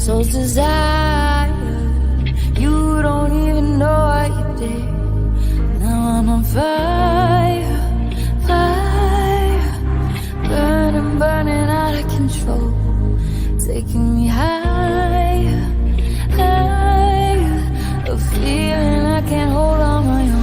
soul's desire. You don't even know what you did. Now I'm on fire, fire, burning, burning out of control, taking me higher, higher, a feeling I can't hold on my own.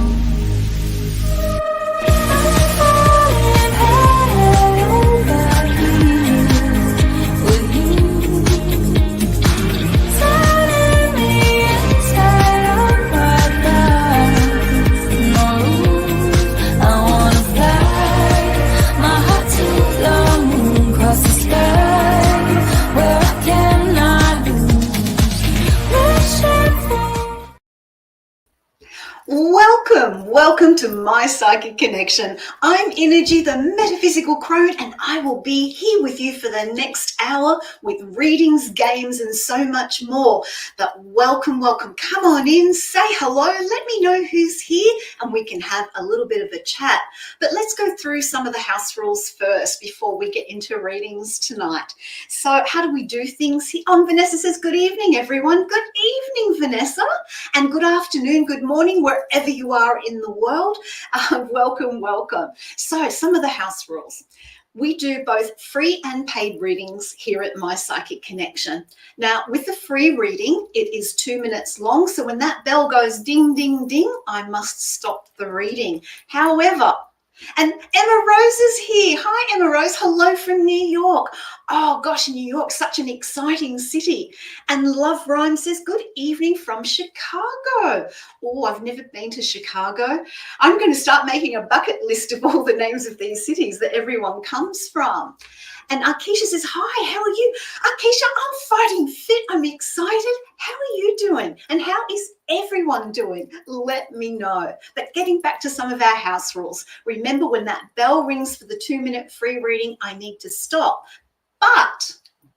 Welcome to My Psychic Connection. I'm Innerji The Metaphysical Crone, and I will be here with you for the next hour with readings, games, and so much more. But welcome. Come on in, say hello, let me know who's here, and we can have a little bit of a chat. But let's go through some of the house rules first before we get into readings tonight. So how do we do things here? Vanessa says, good evening, everyone. Good evening, Vanessa, and good afternoon, good morning, wherever you are in the world. Welcome. So some of the house rules. We do both free and paid readings here at My Psychic Connection. Now, with the free reading, it is 2 minutes long. So when that bell goes ding, ding, ding, I must stop the reading. However, and Emma Rose is here. Hi, Emma Rose. Hello from New York. Oh, gosh, New York, such an exciting city. And Love Rhyme says, good evening from Chicago. Oh, I've never been to Chicago. I'm going to start making a bucket list of all the names of these cities that everyone comes from. And Akisha says, hi, how are you? Akisha, I'm fighting fit. I'm excited. How are you doing? And how is everyone doing? Let me know. But getting back to some of our house rules, remember when that bell rings for the 2-minute free reading, I need to stop. But,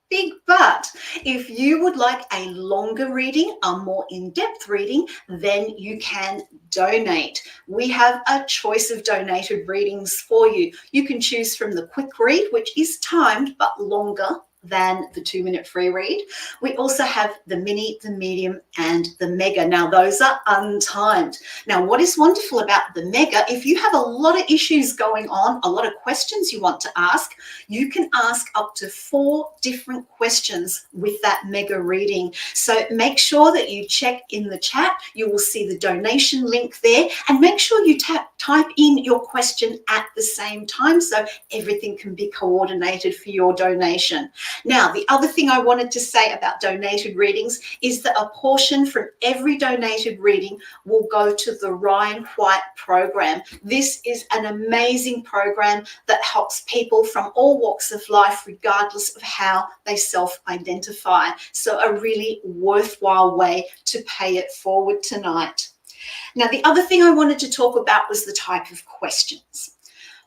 big but, if you would like a longer reading, a more in-depth reading, then you can donate. We have a choice of donated readings for you. You can choose from the quick read, which is timed but longer than the 2-minute free read. We also have the mini, the medium, and the mega. Now, those are untimed. Now, what is wonderful about the mega, if you have a lot of issues going on, a lot of questions you want to ask, you can ask up to 4 different questions with that mega reading. So make sure that you check in the chat. You will see the donation link there, and make sure you type in your question at the same time so everything can be coordinated for your donation. Now, the other thing I wanted to say about donated readings is that a portion from every donated reading will go to the Ryan White program. This is an amazing program that helps people from all walks of life, regardless of how they self-identify. So a really worthwhile way to pay it forward tonight. Now, the other thing I wanted to talk about was the type of questions.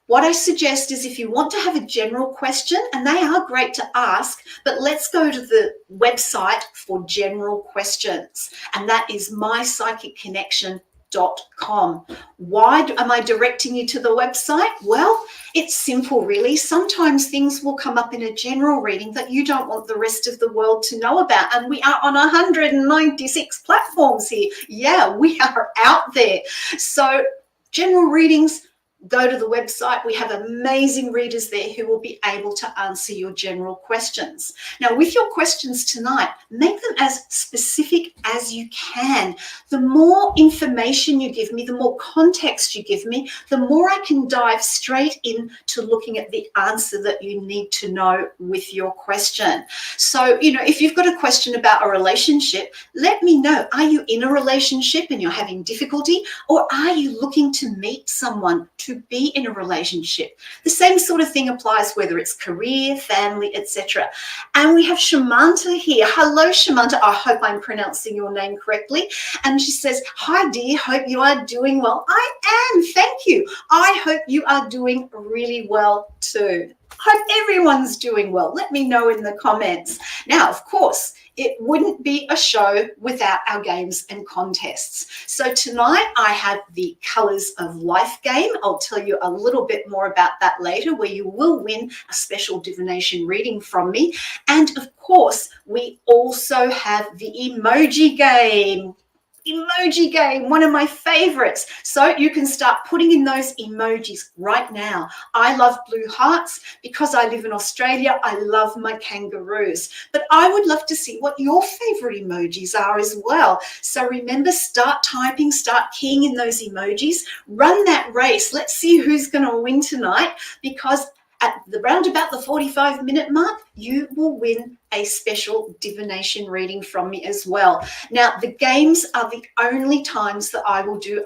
What I suggest is if you want to have a general question, and they are great to ask, but let's go to the website for general questions, and that is mypsychicconnection.com. Why am I directing you to the website? Well, it's simple, really. Sometimes things will come up in a general reading that you don't want the rest of the world to know about, and we are on 196 platforms here. Yeah, we are out there. So general readings, go to the website. We have amazing readers there who will be able to answer your general questions. Now, with your questions tonight, make them as specific as you can. The more information you give me, the more context you give me, the more I can dive straight into looking at the answer that you need to know with your question. So, if you've got a question about a relationship, let me know. Are you in a relationship and you're having difficulty, or are you looking to meet someone to be in a relationship? The same sort of thing applies whether it's career, family, etc. And we have Shamanta here. Hello, Shamanta. I hope I'm pronouncing your name correctly. And she says, hi, dear. Hope you are doing well. I am. Thank you. I hope you are doing really well too. Hope everyone's doing well. Let me know in the comments. Now, of course, it wouldn't be a show without our games and contests. So tonight I have the Colours of Life game. I'll tell you a little bit more about that later, where you will win a special divination reading from me. And of course, we we also have the emoji game. Emoji game, one of my favorites. So you can start putting in those emojis right now. I love blue hearts because I live in Australia. I love my kangaroos, but I would love to see what your favorite emojis are as well. So remember, start typing, start keying in those emojis, run that race. Let's see who's going to win tonight, because at the round about the 45-minute mark, you will win a special divination reading from me as well. Now, the games are the only times that I will do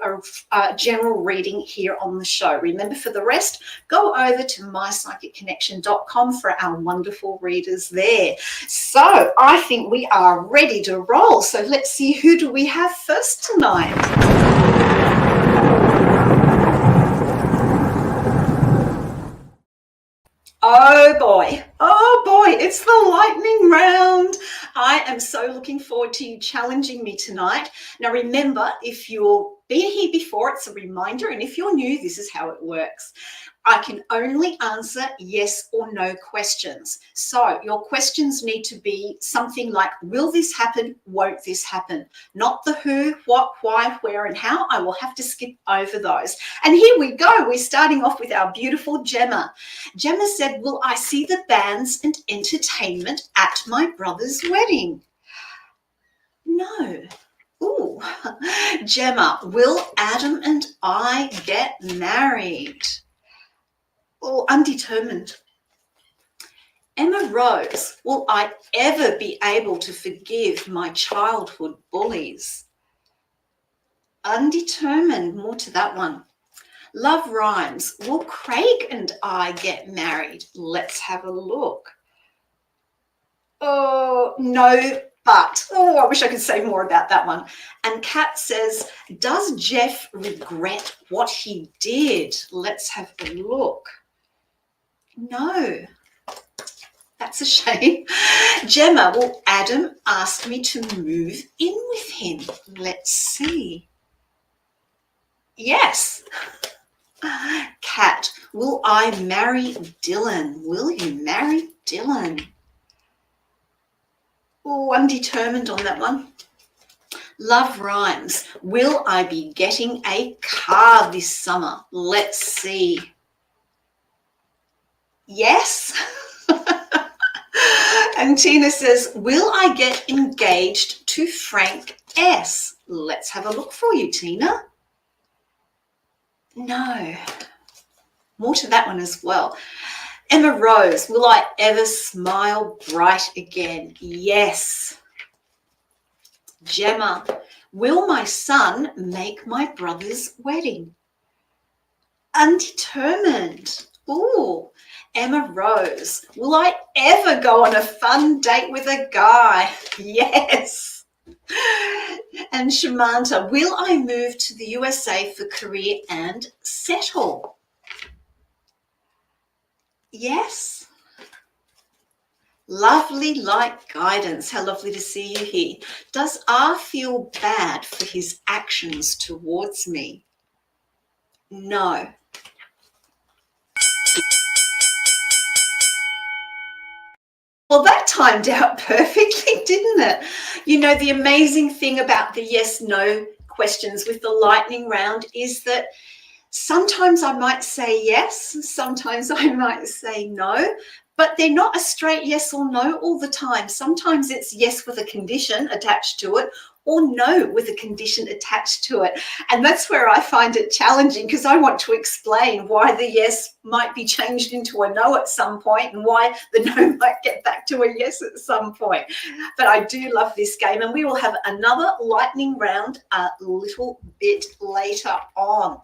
a general reading here on the show. Remember, for the rest, go over to mypsychicconnection.com for our wonderful readers there. So I think we are ready to roll. So let's see, who do we have first tonight? Oh boy, it's the lightning round. I am so looking forward to you challenging me tonight. Now remember, if you've been here before, it's a reminder, and if you're new, this is how it works. I can only answer yes or no questions. So your questions need to be something like, will this happen? Won't this happen? Not the who, what, why, where, and how. I will have to skip over those. And here we go. We're starting off with our beautiful Gemma. Gemma said, will I see the bands and entertainment at my brother's wedding? No. Ooh. Gemma, will Adam and I get married? Oh, undetermined. Emma Rose, will I ever be able to forgive my childhood bullies? Undetermined, more to that one. Love Rhymes, will Craig and I get married? Let's have a look. Oh, no, but. Oh, I wish I could say more about that one. And Kat says, does Jeff regret what he did? Let's have a look. No, that's a shame. Gemma, will Adam ask me to move in with him? Let's see. Yes. Kat, will I marry Dylan? Will you marry Dylan? Oh, undetermined on that one. Love Rhymes, will I be getting a car this summer? Let's see. Yes. And Tina says, will I get engaged to Frank S? Let's have a look for you, Tina. No. More to that one as well. Emma Rose, will I ever smile bright again? Yes. Gemma, will my son make my brother's wedding? Undetermined. Ooh. Emma Rose, will I ever go on a fun date with a guy? Yes. And Shamanta, will I move to the USA for career and settle? Yes. Lovely light guidance. How lovely to see you here. Does R feel bad for his actions towards me? No. Well, that timed out perfectly, didn't it? You know, the amazing thing about the yes-no questions with the lightning round is that sometimes I might say yes, sometimes I might say no, but they're not a straight yes or no all the time. Sometimes it's yes with a condition attached to it, or no with a condition attached to it. And that's where I find it challenging, because I want to explain why the yes might be changed into a no at some point and why the no might get back to a yes at some point. But I do love this game, and we will have another lightning round a little bit later on.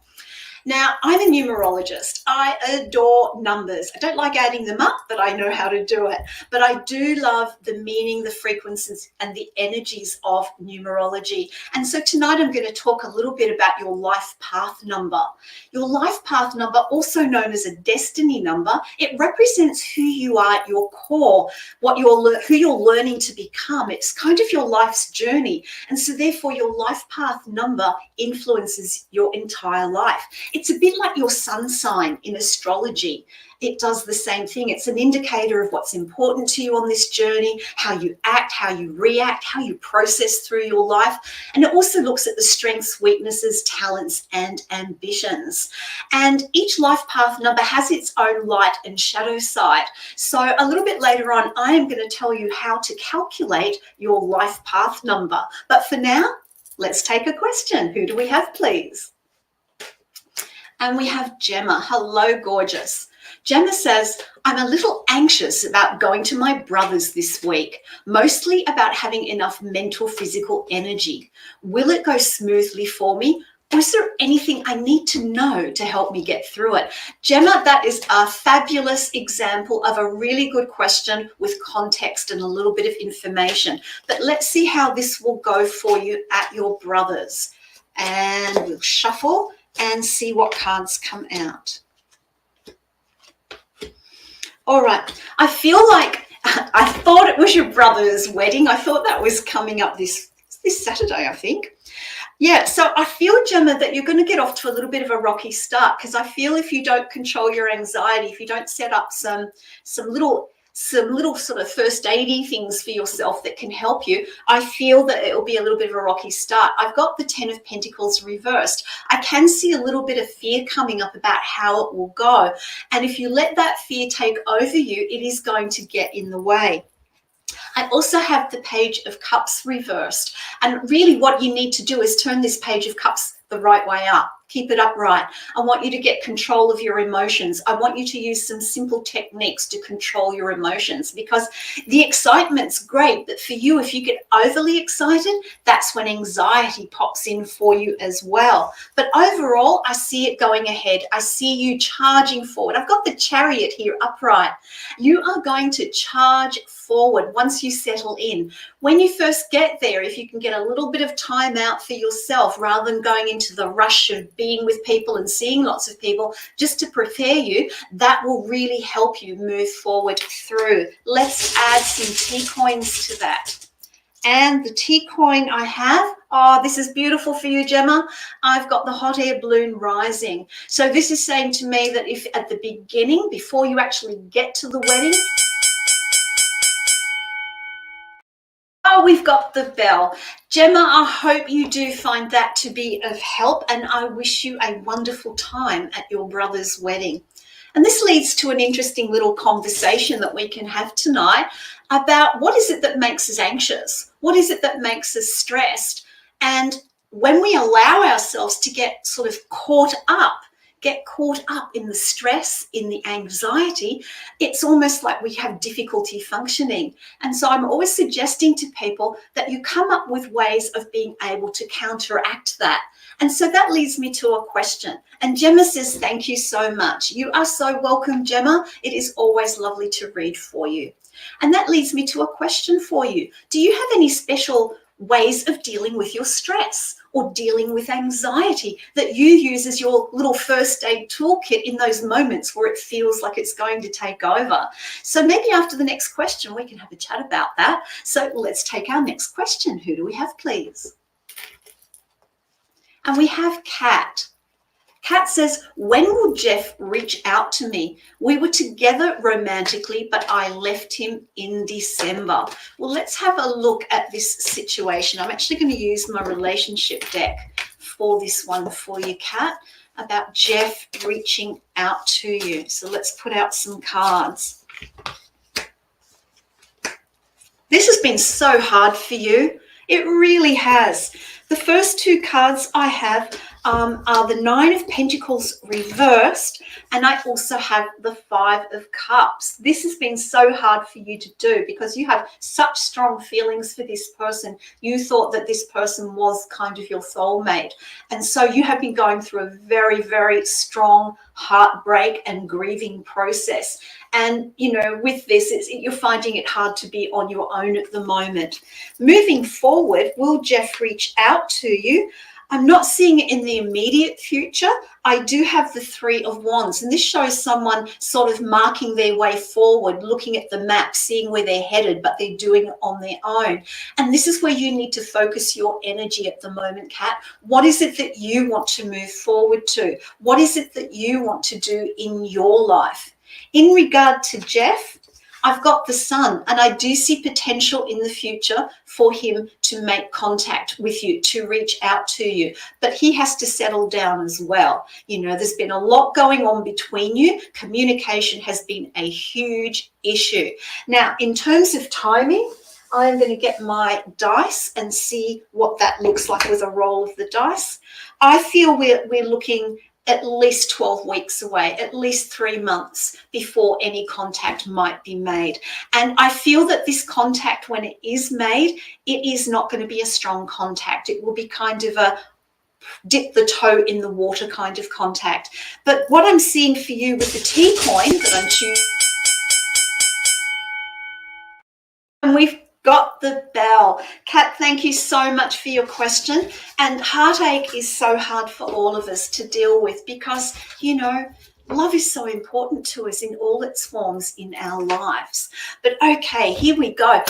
Now, I'm a numerologist. I adore numbers. I don't like adding them up, but I know how to do it. But I do love the meaning, the frequencies, and the energies of numerology. And so tonight I'm going to talk a little bit about your life path number. Your life path number, also known as a destiny number, it represents who you are at your core, who you're learning to become. It's kind of your life's journey. And so therefore your life path number influences your entire life. It's a bit like your sun sign in astrology. it does the same thing. It's an indicator of what's important to you on this journey, how you act, how you react, how you process through your life. And it also looks at the strengths, weaknesses, talents, and ambitions. And each life path number has its own light and shadow side. So a little bit later on, I am going to tell you how to calculate your life path number. But for now, let's take a question. Who do we have, please? And we have Gemma. Hello, gorgeous. Gemma says, I'm a little anxious about going to my brother's this week, mostly about having enough mental, physical energy. Will it go smoothly for me? Or is there anything I need to know to help me get through it? Gemma, that is a fabulous example of a really good question with context and a little bit of information. But let's see how this will go for you at your brother's. And we'll shuffle and see what cards come out. All right, I feel like I thought it was your brother's wedding. I thought that was coming up this Saturday, I think. Yeah, so I feel, Gemma, that you're going to get off to a little bit of a rocky start, because I feel if you don't control your anxiety, if you don't set up some little sort of first aidy things for yourself that can help you, I feel that it will be a little bit of a rocky start. I've got the 10 of Pentacles reversed. I can see a little bit of fear coming up about how it will go. And if you let that fear take over you, it is going to get in the way. I also have the Page of Cups reversed. And really what you need to do is turn this Page of Cups the right way up. Keep it upright. I want you to get control of your emotions. I want you to use some simple techniques to control your emotions, because the excitement's great, but for you, if you get overly excited, that's when anxiety pops in for you as well. But overall, I see it going ahead. I see you charging forward. I've got the Chariot here upright. You are going to charge forward once you settle in. When you first get there, if you can get a little bit of time out for yourself rather than going into the rush of being with people and seeing lots of people just to prepare you, that will really help you move forward through. Let's add some tea coins to that. And the tea coin I have, oh, this is beautiful for you, Gemma. I've got the hot air balloon rising. So this is saying to me that if at the beginning, before you actually get to the wedding, oh, we've got the bell. Gemma, I hope you do find that to be of help, and I wish you a wonderful time at your brother's wedding. And this leads to an interesting little conversation that we can have tonight about what is it that makes us anxious? What is it that makes us stressed? And when we allow ourselves to get sort of caught up in the stress, in the anxiety, it's almost like we have difficulty functioning. And so I'm always suggesting to people that you come up with ways of being able to counteract that. And so that leads me to a question. And Gemma says, thank you so much. You are so welcome, Gemma. It is always lovely to read for you. And that leads me to a question for you. Do you have any special ways of dealing with your stress or dealing with anxiety that you use as your little first aid toolkit in those moments where it feels like it's going to take over? So maybe after the next question, we can have a chat about that. So let's take our next question. Who do we have, please? And we have Kat. Kat says, when will Jeff reach out to me? We were together romantically, but I left him in December. Well, let's have a look at this situation. I'm actually going to use my relationship deck for this one for you, Kat, about Jeff reaching out to you. So let's put out some cards. This has been so hard for you. It really has. The first two cards I have are the Nine of Pentacles reversed, and I also have the Five of Cups. This has been so hard for you to do because you have such strong feelings for this person. You thought that this person was kind of your soulmate. And so you have been going through a very, very strong heartbreak and grieving process. And, you know, with this, you're finding it hard to be on your own at the moment. Moving forward, will Jeff reach out to you? I'm not seeing it in the immediate future. I do have the Three of Wands, and this shows someone sort of marking their way forward, looking at the map, seeing where they're headed, but they're doing it on their own. And this is where you need to focus your energy at the moment, Kat. What is it that you want to move forward to? What is it that you want to do in your life? In regard to Jeff, I've got the Sun, and I do see potential in the future for him to make contact with you, to reach out to you. But he has to settle down as well. You know, there's been a lot going on between you. Communication has been a huge issue. Now, in terms of timing, I'm going to get my dice and see what that looks like with a roll of the dice. I feel we're looking at least 12 weeks away, at least 3 months before any contact might be made. And I feel that this contact, when it is made, it is not going to be a strong contact. It will be kind of a dip the toe in the water kind of contact. But what I'm seeing for you with the T coin that I'm choosing, and we've got the bell. Kat, thank you so much for your question. And heartache is so hard for all of us to deal with because, you know, love is so important to us in all its forms in our lives. But okay, here we go.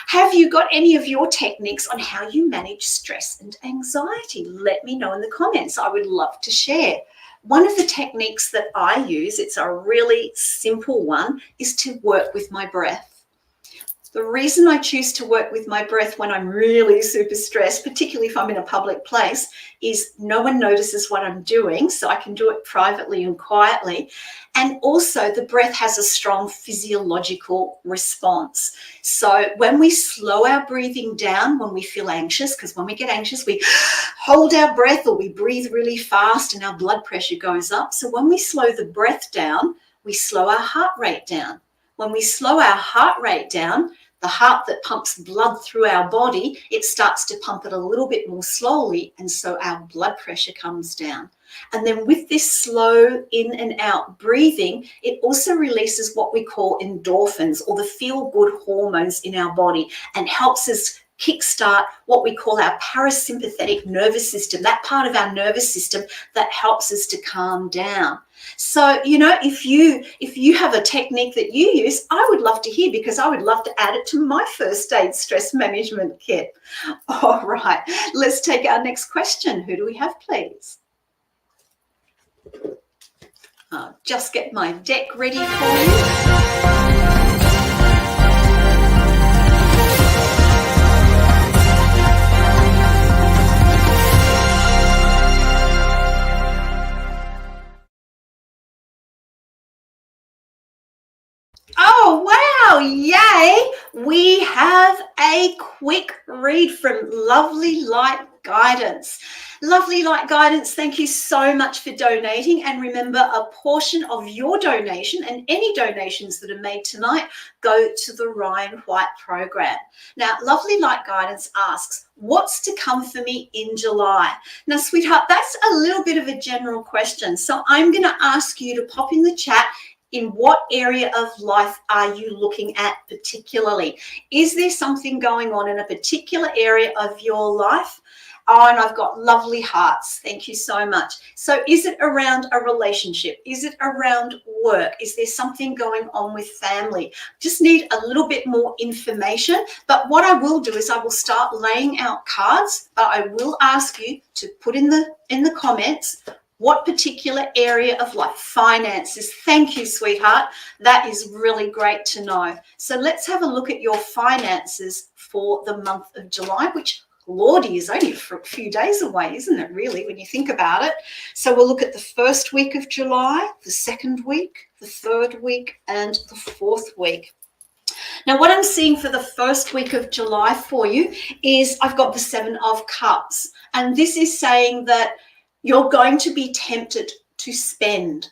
Have you got any of your techniques on how you manage stress and anxiety? Let me know in the comments. I would love to share. One of the techniques that I use, it's a really simple one, is to work with my breath. The reason I choose to work with my breath when I'm really super stressed, particularly if I'm in a public place, is no one notices what I'm doing, so I can do it privately and quietly. And also the breath has a strong physiological response. So when we slow our breathing down, when we feel anxious, because when we get anxious, we hold our breath or we breathe really fast and our blood pressure goes up. So when we slow the breath down, we slow our heart rate down. When we slow our heart rate down, the heart that pumps blood through our body, it starts to pump it a little bit more slowly, and so our blood pressure comes down. And then with this slow in and out breathing, it also releases what we call endorphins, or the feel-good hormones in our body, and helps us kickstart what we call our parasympathetic nervous system, that part of our nervous system that helps us to calm down. So, you know, if you have a technique that you use, I would love to hear, because I would love to add it to my first aid stress management kit. All right, let's take our next question. Who do we have, please? Just get my deck ready for you. Oh, wow, yay! We have a quick read from Lovely Light Guidance. Lovely Light Guidance, thank you so much for donating. And remember, a portion of your donation and any donations that are made tonight go to the Ryan White program. Now, Lovely Light Guidance asks, what's to come for me in July? Now, sweetheart, that's a little bit of a general question. So I'm going to ask you to pop in the chat, in what area of life are you looking at particularly? Is there something going on in a particular area of your life? Oh, and I've got lovely hearts. Thank you so much. So is it around a relationship? Is it around work? Is there something going on with family? Just need a little bit more information. But what I will do is I will start laying out cards, but I will ask you to put in the comments what particular area of life. Finances. Thank you, sweetheart. That is really great to know. So let's have a look at your finances for the month of July, which, Lordy, is only for a few days away, isn't it, really, when you think about it? So we'll look at the first week of July, the second week, the third week, and the fourth week. Now, what I'm seeing for the first week of July for you is I've got the 7 of Cups. And this is saying that you're going to be tempted to spend.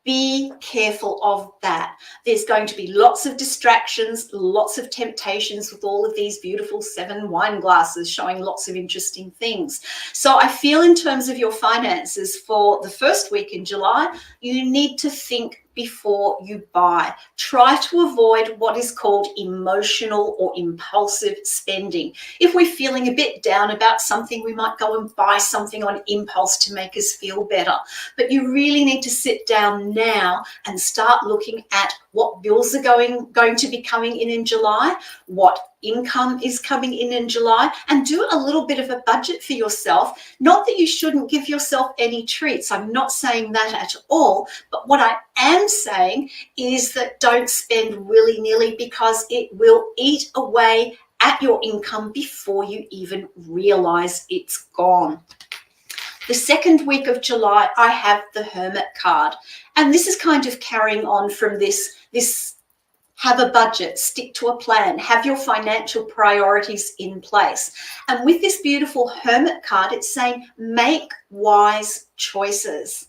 Be careful of that. There's going to be lots of distractions, lots of temptations with all of these beautiful 7 wine glasses showing lots of interesting things. So I feel in terms of your finances for the first week in July, you need to think before you buy. Try to avoid what is called emotional or impulsive spending. If we're feeling a bit down about something, we might go and buy something on impulse to make us feel better. But you really need to sit down now and start looking at what bills are going to be coming in July, what income is coming in July, and do a little bit of a budget for yourself. Not that you shouldn't give yourself any treats. I'm not saying that at all. But what I am saying is that don't spend willy-nilly, because it will eat away at your income before you even realize it's gone. The second week of July, I have the Hermit card. And this is kind of carrying on from this have a budget, stick to a plan, have your financial priorities in place. And with this beautiful Hermit card, it's saying make wise choices.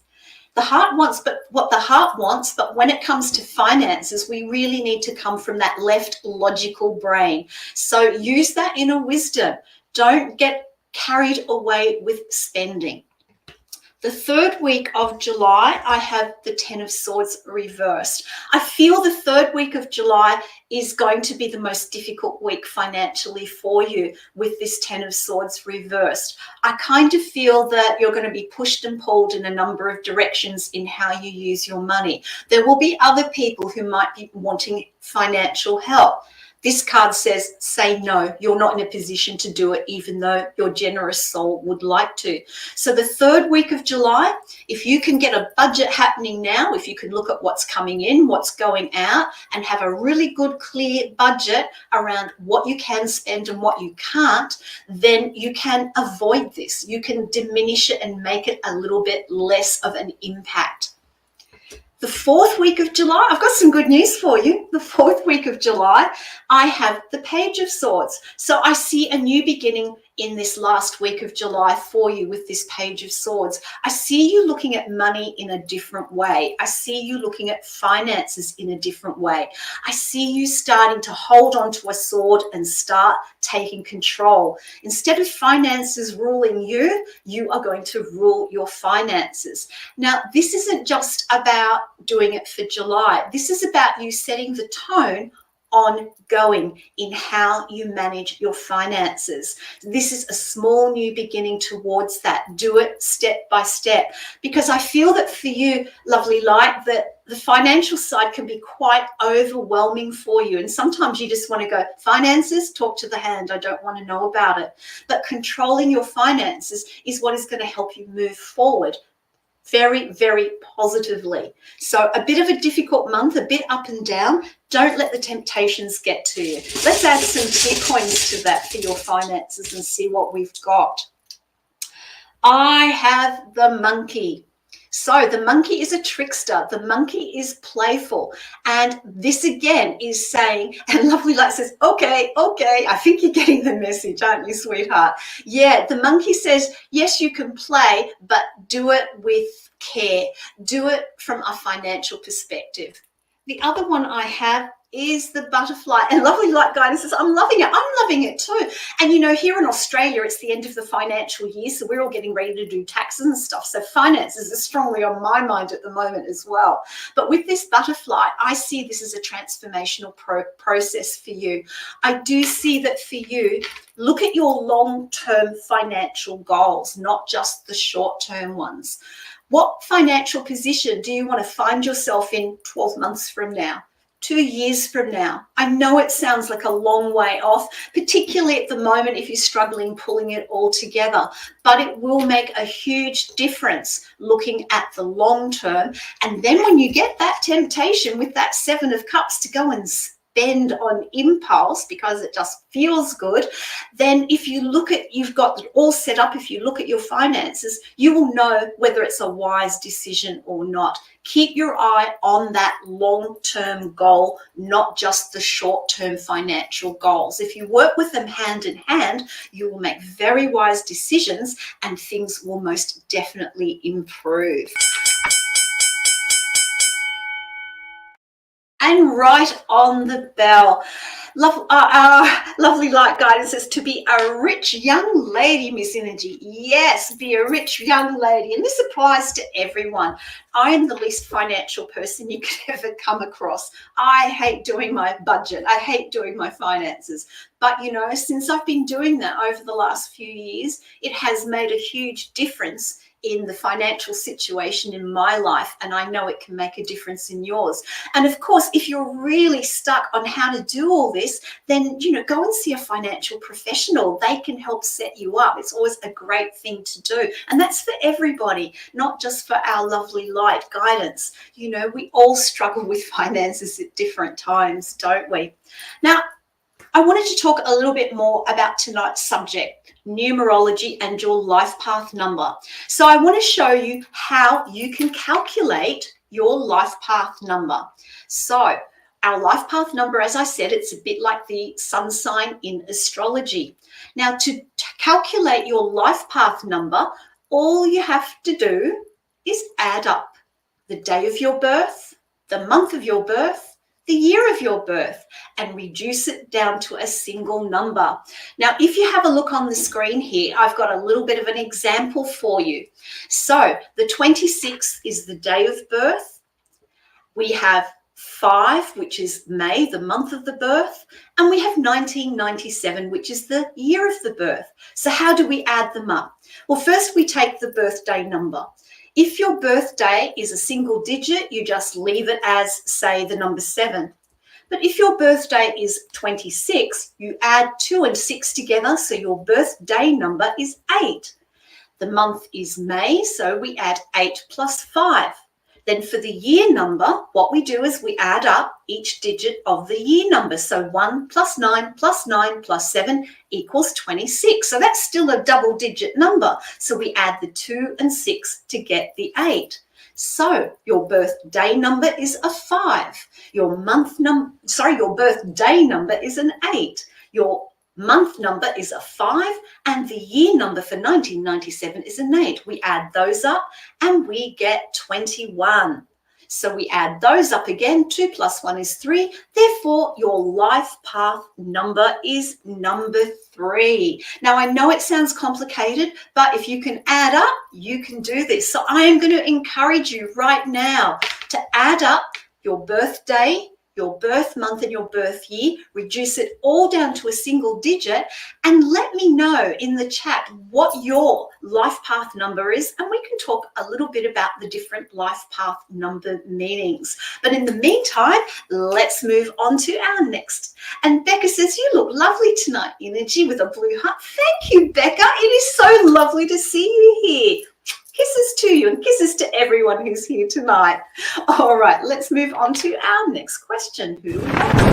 The heart wants what the heart wants, but when it comes to finances, we really need to come from that left logical brain. So use that inner wisdom. Don't get carried away with spending. The third week of July, I have the Ten of Swords reversed. I feel the third week of July is going to be the most difficult week financially for you with this Ten of Swords reversed. I kind of feel that you're going to be pushed and pulled in a number of directions in how you use your money. There will be other people who might be wanting financial help. This card says, say no, you're not in a position to do it, even though your generous soul would like to. So the third week of July, if you can get a budget happening now, if you can look at what's coming in, what's going out, and have a really good, clear budget around what you can spend and what you can't, then you can avoid this. You can diminish it and make it a little bit less of an impact. The fourth week of July, I've got some good news for you. The fourth week of July, I have the Page of Swords. So I see a new beginning in this last week of July for you with this Page of Swords. I see you looking at money in a different way. I see you looking at finances in a different way. I see you starting to hold on to a sword and start taking control. Instead of finances ruling you, you are going to rule your finances. Now, this isn't just about doing it for July. This is about you setting the tone ongoing in how you manage your finances. This is a small new beginning towards that. Do it step by step, because I feel that for you, lovely light, that the financial side can be quite overwhelming for you. And sometimes you just want to go, finances, talk to the hand. I don't want to know about it. But controlling your finances is what is going to help you move forward very, very positively. So a bit of a difficult month, a bit up and down. Don't let the temptations get to you. Let's add some Bitcoins to that for your finances and see what we've got. I have the Monkey. So the monkey is a trickster. The monkey is playful. And this again is saying, and Lovely Light says, okay, I think you're getting the message, aren't you, sweetheart? Yeah, the monkey says, yes, you can play, but do it with care. Do it from a financial perspective. The other one I have is the butterfly, and Lovely Light Guidance says, I'm loving it. I'm loving it too. And you know, here in Australia, it's the end of the financial year, so we're all getting ready to do taxes and stuff. So finances are strongly on my mind at the moment as well. But with this butterfly, I see this as a transformational process for you. I do see that for you, look at your long-term financial goals, not just the short-term ones. What financial position do you want to find yourself in 12 months from now? 2 years from now? I know it sounds like a long way off, particularly at the moment if you're struggling pulling it all together, but it will make a huge difference looking at the long term. And then when you get that temptation with that Seven of Cups to go and spend on impulse because it just feels good, then if you look at, you've got it all set up, if you look at your finances, you will know whether it's a wise decision or not. Keep your eye on that long-term goal, not just the short-term financial goals. If you work with them hand in hand, you will make very wise decisions and things will most definitely improve. And right on the bell, Lovely Light Guidance says to be a rich young lady, Miss Innerji. Yes, be a rich young lady. And this applies to everyone. I am the least financial person you could ever come across. I hate doing my budget. I hate doing my finances. But, you know, since I've been doing that over the last few years, it has made a huge difference in the financial situation in my life, and I know it can make a difference in yours. And of course, if you're really stuck on how to do all this, then, go and see a financial professional. They can help set you up. It's always a great thing to do. And that's for everybody, not just for our lovely light guidance. We all struggle with finances at different times, don't we? Now, I wanted to talk a little bit more about tonight's subject, numerology and your life path number. So I want to show you how you can calculate your life path number. So our life path number, as I said, it's a bit like the sun sign in astrology. Now, to calculate your life path number, all you have to do is add up the day of your birth, the month of your birth, the year of your birth, and reduce it down to a single number. Now, if you have a look on the screen here, I've got a little bit of an example for you. So the 26th is the day of birth. We have 5, which is May, the month of the birth, and we have 1997, which is the year of the birth. So how do we add them up? Well, first we take the birthday number. If your birthday is a single digit, you just leave it as, say, the number 7. But if your birthday is 26, you add 2 and 6 together, so your birthday number is 8. The month is May, so we add 8 plus 5. Then for the year number, what we do is we add up each digit of the year number. So 1 plus 9 plus 9 plus 7 equals 26. So that's still a double digit number. So we add the 2 and 6 to get the 8. So your birthday number is a 5. Your birthday number is an 8. Your month number is a 5, and the year number for 1997 is an 8. We add those up and we get 21. So we add those up again. 2 plus 1 is 3. Therefore, your life path number is number 3. Now, I know it sounds complicated, but if you can add up, you can do this. So I am going to encourage you right now to add up your birthday, your birth month and your birth year, reduce it all down to a single digit, and let me know in the chat what your life path number is, and we can talk a little bit about the different life path number meanings. But in the meantime, let's move on to our next. And Becca says, you look lovely tonight, Innerji, with a blue heart. Thank you, Becca. It is so lovely to see you here. Kisses to you and kisses to everyone who's here tonight. All right, let's move on to our next question. Who we have?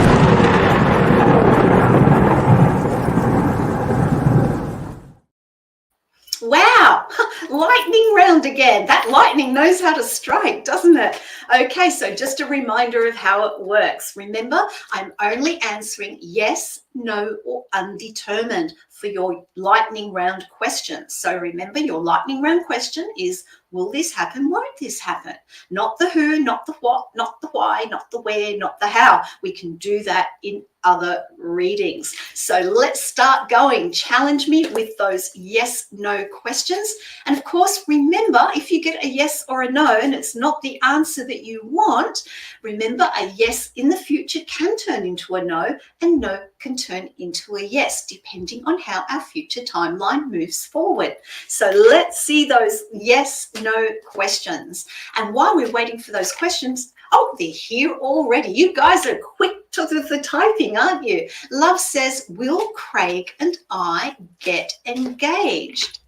Wow, lightning round again. That lightning knows how to strike, doesn't it? Okay, so just a reminder of how it works. Remember, I'm only answering yes, no, or undetermined for your lightning round questions. So remember, your lightning round question is, will this happen? Won't this happen? Not the who, not the what, not the why, not the where, not the how. We can do that in other readings. So let's start going. Challenge me with those yes, no questions. And of course, remember, if you get a yes or a no and it's not the answer that you want, remember a yes in the future can turn into a no, and no can turn into a yes, depending on how our future timeline moves forward. So let's see those yes, no questions. And while we're waiting for those questions, oh, they're here already. You guys are quick to the typing, aren't you? Love says, will Craig and I get engaged?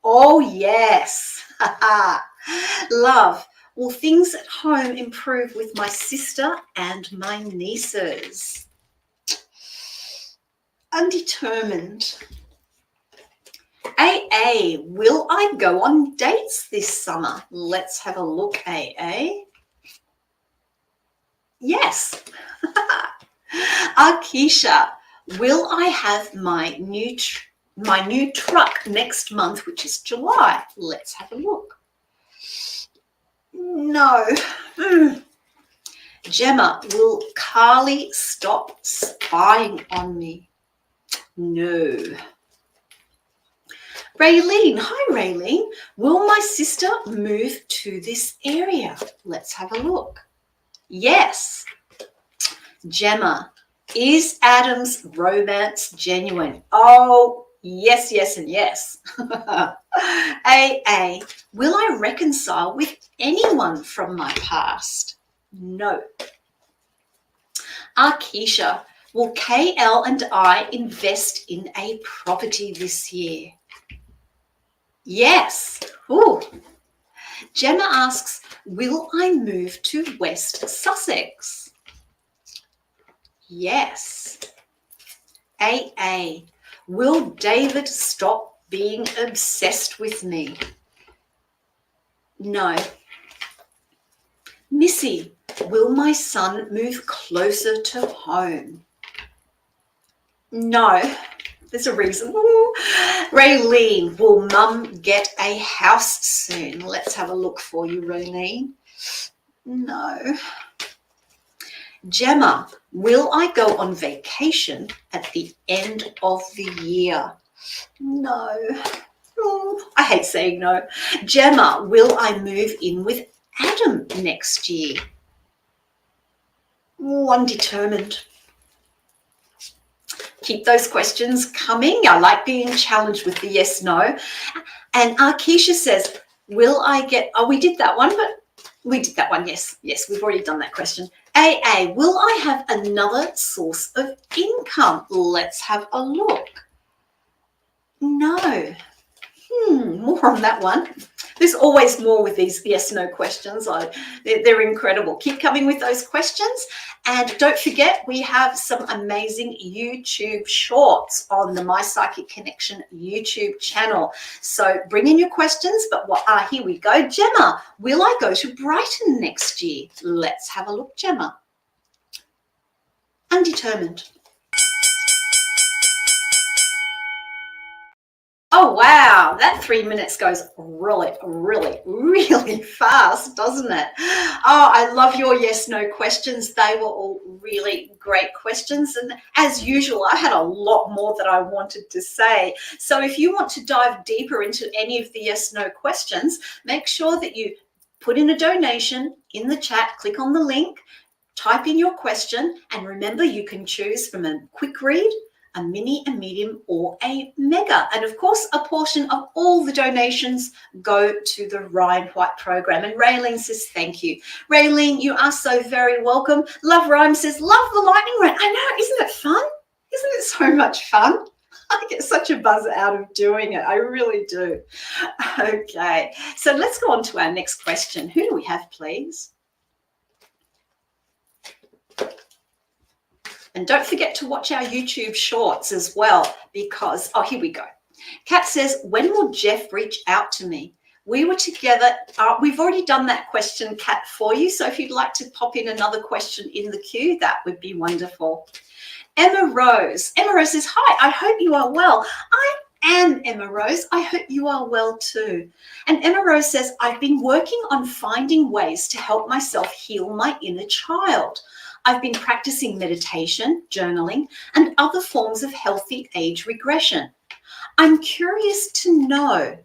Oh, yes. Love, will things at home improve with my sister and my nieces? Undetermined. AA, will I go on dates this summer? Let's have a look, AA. Yes. Akisha, will I have my new truck next month, which is July? Let's have a look. No. Gemma, will Carly stop spying on me? No. Raylene, hi Raylene, will my sister move to this area? Let's have a look. Yes. Gemma, is Adam's romance genuine? Oh, Yes, yes, and yes. AA, will I reconcile with anyone from my past? No. Arkesha, will KL and I invest in a property this year? Yes. Ooh. Gemma asks, will I move to West Sussex? Yes. AA, will David stop being obsessed with me? No. Missy, will my son move closer to home? No. There's a reason. Ooh. Raylene, will mum get a house soon? Let's have a look for you, Raylene. No. Gemma, will I go on vacation at the end of the year? No. Oh, I hate saying no. Gemma, will I move in with Adam next year? Oh, undetermined. Keep those questions coming. I like being challenged with the yes, no. And Arkesha says, will I get, oh, we did that one, but we did that one. Yes, yes, we've already done that question. AA, will I have another source of income? Let's have a look. No. More on that one. There's always more with these yes, no questions. They're incredible. Keep coming with those questions. And don't forget, we have some amazing YouTube shorts on the My Psychic Connection YouTube channel. So bring in your questions. But here we go. Gemma, will I go to Brighton next year? Let's have a look, Gemma. Undetermined. Oh, wow, that 3 minutes goes really, really, really fast, doesn't it? Oh, I love your yes, no questions. They were all really great questions. And as usual, I had a lot more that I wanted to say. So if you want to dive deeper into any of the yes, no questions, make sure that you put in a donation in the chat, click on the link, type in your question, and remember you can choose from a quick read, a mini, a medium, or a mega. And of course, a portion of all the donations go to the Ryan White program. And Raylene says, thank you. Raylene, you are so very welcome. Love Rhyme says, love the lightning round. I know, isn't it fun? Isn't it so much fun? I get such a buzz out of doing it. I really do. Okay, so let's go on to our next question. Who do we have, please? And don't forget to watch our YouTube shorts as well because, oh, here we go. Kat says, when will Jeff reach out to me? We were together. We've already done that question, Kat, for you. So if you'd like to pop in another question in the queue, that would be wonderful. Emma Rose. Emma Rose says, hi, I hope you are well. I am Emma Rose. I hope you are well too. And Emma Rose says, I've been working on finding ways to help myself heal my inner child. I've been practicing meditation, journaling, and other forms of healthy age regression. I'm curious to know,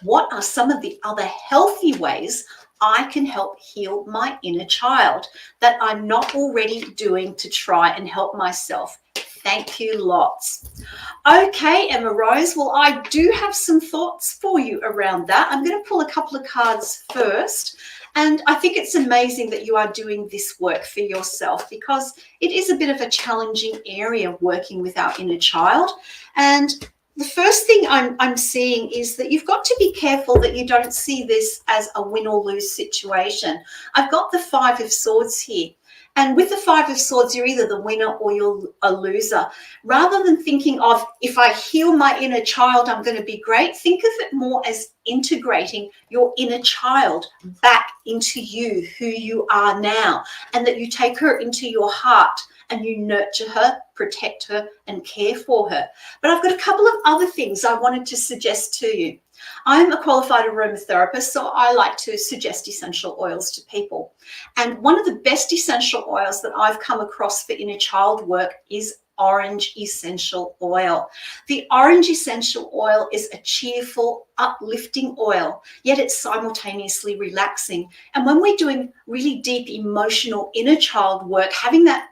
what are some of the other healthy ways I can help heal my inner child that I'm not already doing to try and help myself? Thank you lots. Okay, Emma Rose, well, I do have some thoughts for you around that. I'm going to pull a couple of cards first. And I think it's amazing that you are doing this work for yourself because it is a bit of a challenging area working with our inner child. And the first thing I'm seeing is that you've got to be careful that you don't see this as a win or lose situation. I've got the Five of Swords here. And with the Five of Swords, you're either the winner or you're a loser. Rather than thinking of, if I heal my inner child, I'm going to be great, think of it more as integrating your inner child back into you, who you are now, and that you take her into your heart and you nurture her, protect her, and care for her. But I've got a couple of other things I wanted to suggest to you. I'm a qualified aromatherapist, so I like to suggest essential oils to people. And one of the best essential oils that I've come across for inner child work is orange essential oil. The orange essential oil is a cheerful, uplifting oil, yet it's simultaneously relaxing. And when we're doing really deep emotional inner child work, having that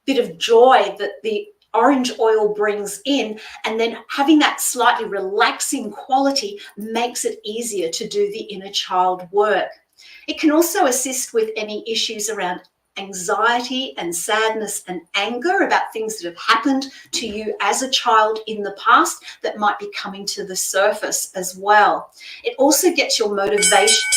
bit of joy that the orange oil brings in, and then having that slightly relaxing quality makes it easier to do the inner child work. It can also assist with any issues around anxiety and sadness and anger about things that have happened to you as a child in the past that might be coming to the surface as well. It also gets your motivation.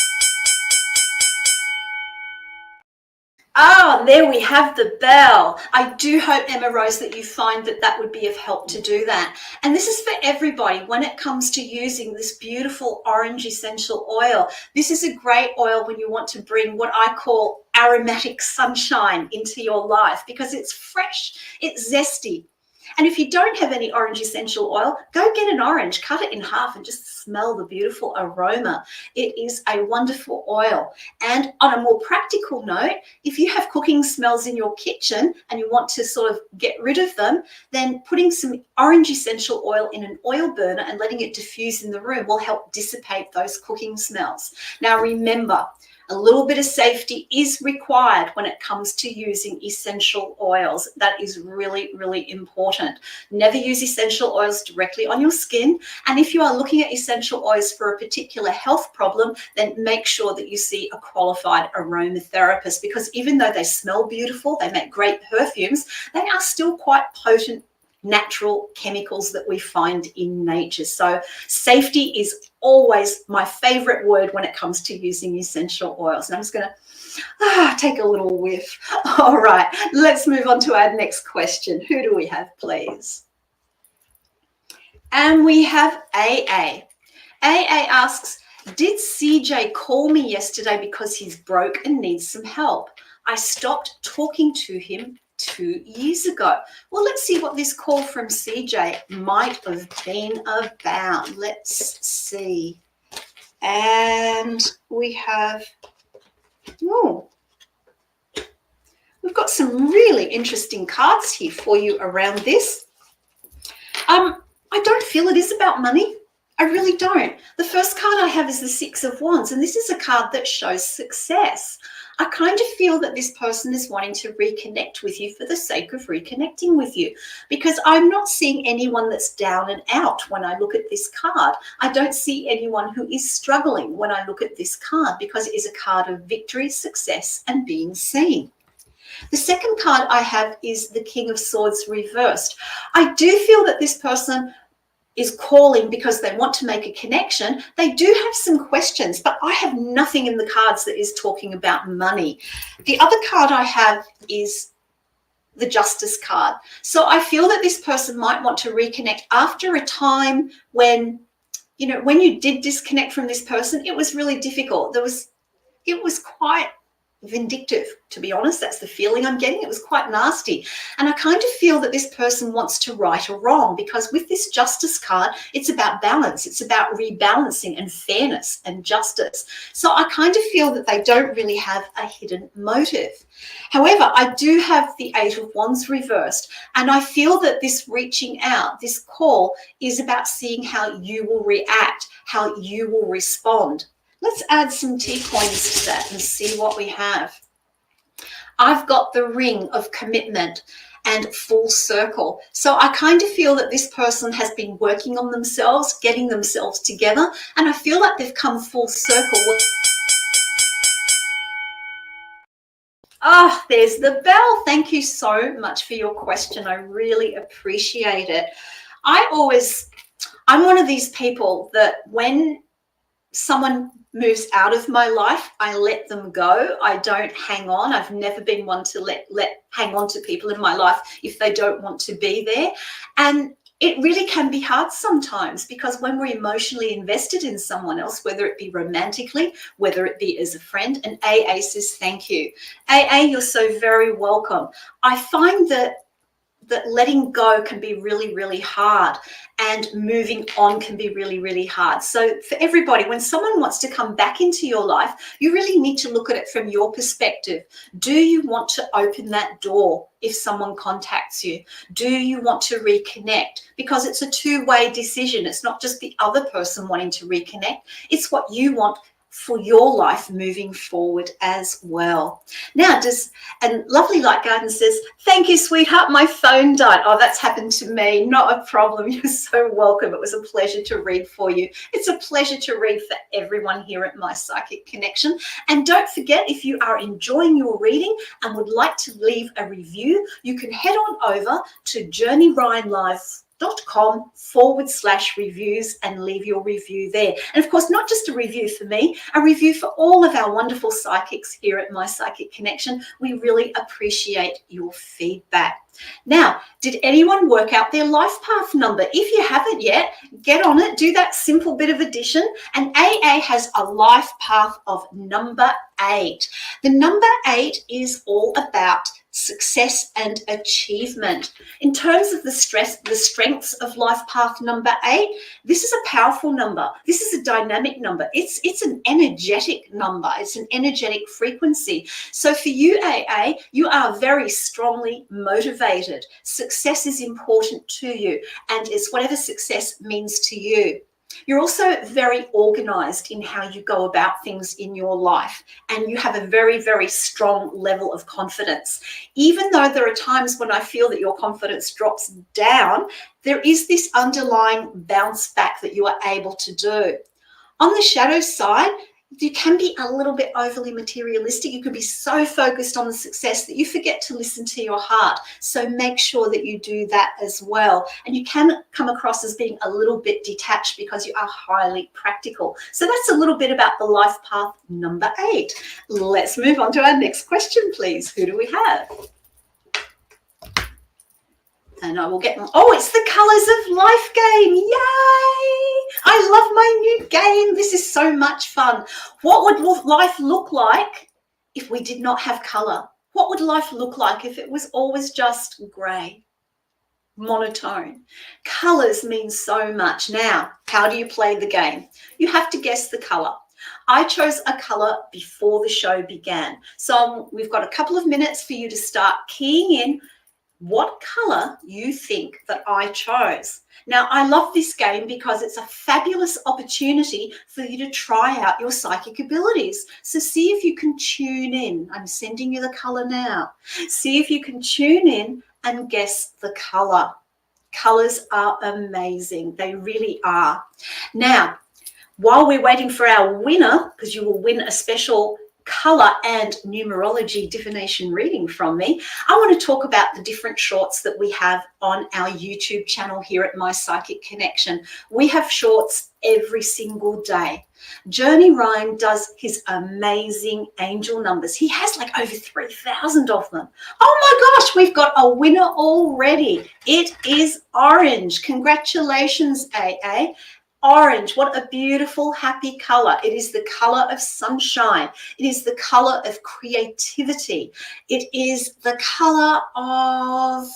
Ah, there we have the bell. I do hope, Emma Rose, that you find that that would be of help to do that. And this is for everybody when it comes to using this beautiful orange essential oil. This is a great oil when you want to bring what I call aromatic sunshine into your life, because it's fresh, it's zesty. And if you don't have any orange essential oil, go get an orange, cut it in half and just smell the beautiful aroma. It is a wonderful oil. And on a more practical note, if you have cooking smells in your kitchen and you want to sort of get rid of them, then putting some orange essential oil in an oil burner and letting it diffuse in the room will help dissipate those cooking smells. Now remember, a little bit of safety is required when it comes to using essential oils. That is really, really important. Never use essential oils directly on your skin. And if you are looking at essential oils for a particular health problem, then make sure that you see a qualified aromatherapist, because even though they smell beautiful, they make great perfumes, they are still quite potent natural chemicals that we find in nature. So safety is always my favorite word when it comes to using essential oils. And I'm just going to take a little whiff. All right, let's move on to our next question. Who do we have, please? And we have AA. AA asks, did CJ call me yesterday because he's broke and needs some help? I stopped talking to him 2 years ago. Well, let's see what this call from CJ might have been about. Let's see. And we have, we've got some really interesting cards here for you around this. I don't feel it is about money. I really don't. The first card I have is the Six of Wands, and this is a card that shows success. I kind of feel that this person is wanting to reconnect with you for the sake of reconnecting with you, because I'm not seeing anyone that's down and out when I look at this card. I don't see anyone who is struggling when I look at this card, because it is a card of victory, success, and being seen. The second card I have is the King of Swords reversed. I do feel that this person is calling because they want to make a connection. They do have some questions, but I have nothing in the cards that is talking about money. The other card I have is the Justice card. So I feel that this person might want to reconnect after a time when, you know, when you did disconnect from this person, it was really difficult. It was quite vindictive, to be honest. That's the feeling I'm getting. It was quite nasty. And I kind of feel that this person wants to right a wrong, because with this Justice card, it's about balance. It's about rebalancing and fairness and justice. So I kind of feel that they don't really have a hidden motive. However, I do have the Eight of Wands reversed, and I feel that this reaching out, this call, is about seeing how you will react, how you will respond. Let's add some T coins to that and see what we have. I've got the Ring of Commitment and Full Circle. So I kind of feel that this person has been working on themselves, getting themselves together, and I feel like they've come full circle. Ah, there's the bell. Thank you so much for your question. I really appreciate it. I'm one of these people that when someone moves out of my life, I let them go. I don't hang on. I've never been one to hang on to people in my life if they don't want to be there. And it really can be hard sometimes, because when we're emotionally invested in someone else, whether it be romantically, whether it be as a friend, and AA says thank you. AA, you're so very welcome. I find that letting go can be really, really hard, and moving on can be really, really hard. So for everybody, when someone wants to come back into your life, you really need to look at it from your perspective. Do you want to open that door if someone contacts you? Do you want to reconnect? Because it's a two-way decision. It's not just the other person wanting to reconnect. It's what you want for your life moving forward as well. Now, and Lovely Light Garden says, thank you, sweetheart, my phone died. Oh, that's happened to me. Not a problem. You're so welcome. It was a pleasure to read for you. It's a pleasure to read for everyone here at My Psychic Connection. And don't forget, if you are enjoying your reading and would like to leave a review, you can head on over to journeyryanlife.com/reviews and leave your review there. And of course, not just a review for me, a review for all of our wonderful psychics here at My Psychic Connection. We really appreciate your feedback. Now, did anyone work out their life path number? If you haven't yet, get on it, do that simple bit of addition. And AA has a life path of number 8. The number 8 is all about success and achievement. In terms of the strengths of life path number 8, this is a powerful number. This is a dynamic number. It's an energetic number. It's an energetic frequency. So for you, AA, you are very strongly motivated. Success is important to you, and it's whatever success means to you. You're also very organized in how you go about things in your life, and you have a very, very strong level of confidence. Even though there are times when I feel that your confidence drops down, there is this underlying bounce back that you are able to do. On the shadow side, you can be a little bit overly materialistic. You could be so focused on the success that you forget to listen to your heart. So make sure that you do that as well. And you can come across as being a little bit detached because you are highly practical. So that's a little bit about the life path number 8. Let's move on to our next question, please. Who do we have? And I will get, it's the Colours of Life game. Yay! I love my new game. This is so much fun. What would life look like if we did not have colour? What would life look like if it was always just grey, monotone? Colours mean so much. Now, how do you play the game? You have to guess the colour. I chose a colour before the show began. So we've got a couple of minutes for you to start keying in what colour you think that I chose. Now, I love this game because it's a fabulous opportunity for you to try out your psychic abilities. So see if you can tune in. I'm sending you the colour now. See if you can tune in and guess the colour. Colours are amazing. They really are. Now, while we're waiting for our winner, because you will win a special colour and numerology divination reading from me, I want to talk about the different shorts that we have on our YouTube channel here at My Psychic Connection. We have shorts every single day. Journey Ryan does his amazing angel numbers. He has like over 3,000 of them. Oh my gosh, we've got a winner already. It is orange. Congratulations, AA. Orange, what a beautiful, happy color. It is the color of sunshine. It is the color of creativity. It is the color of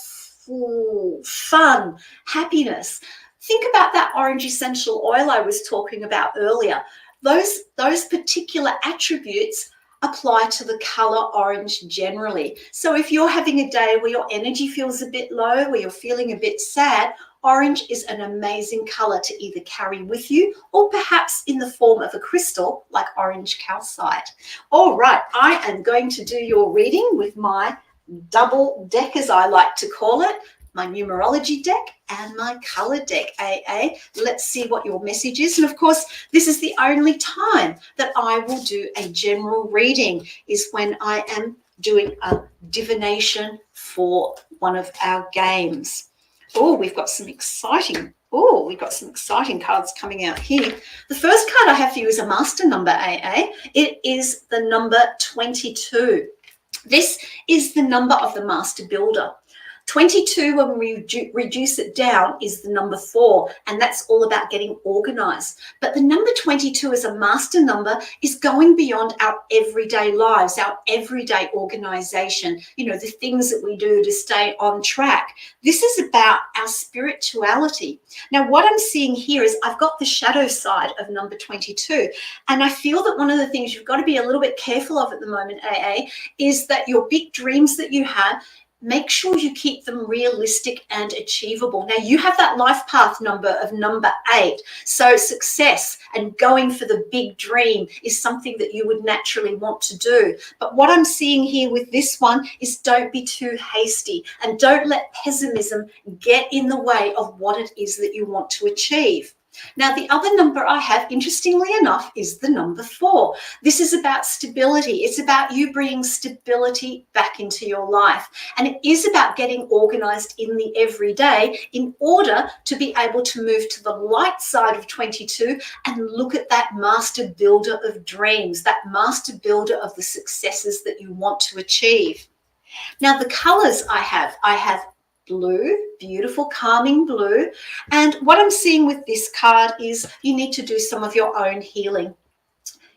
fun, happiness. Think about that orange essential oil I was talking about earlier. Those particular attributes apply to the color orange generally. So if you're having a day where your energy feels a bit low, where you're feeling a bit sad, orange is an amazing color to either carry with you or perhaps in the form of a crystal like orange calcite. All right, I am going to do your reading with my double deck, as I like to call it, my numerology deck and my color deck, AA. Let's see what your message is. And of course, this is the only time that I will do a general reading, is when I am doing a divination for one of our games. We've got some exciting cards coming out here. The first card I have for you is a master number, AA. It is the number 22. This is the number of the master builder. 22, when we reduce it down, is the number 4, and that's all about getting organized. But the number 22 as a master number is going beyond our everyday lives, our everyday organization, the things that we do to stay on track. This is about our spirituality. Now, what I'm seeing here is I've got the shadow side of number 22, and I feel that one of the things you've got to be a little bit careful of at the moment, AA, is that your big dreams that you have, make sure you keep them realistic and achievable. Now, you have that life path number of number 8. So success and going for the big dream is something that you would naturally want to do. But what I'm seeing here with this one is don't be too hasty and don't let pessimism get in the way of what it is that you want to achieve. Now, the other number I have, interestingly enough, is the number 4. This is about stability. It's about you bringing stability back into your life. And it is about getting organized in the everyday in order to be able to move to the light side of 22 and look at that master builder of dreams, that master builder of the successes that you want to achieve. Now, the colors I have blue, beautiful, calming blue. And what I'm seeing with this card is you need to do some of your own healing.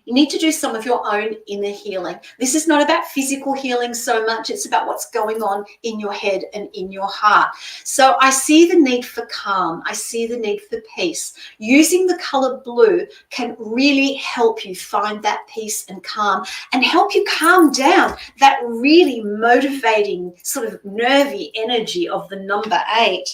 You need to do some of your own inner healing. This is not about physical healing so much. It's about what's going on in your head and in your heart. So I see the need for calm. I see the need for peace. Using the color blue can really help you find that peace and calm and help you calm down that really motivating sort of nervy energy of the number 8.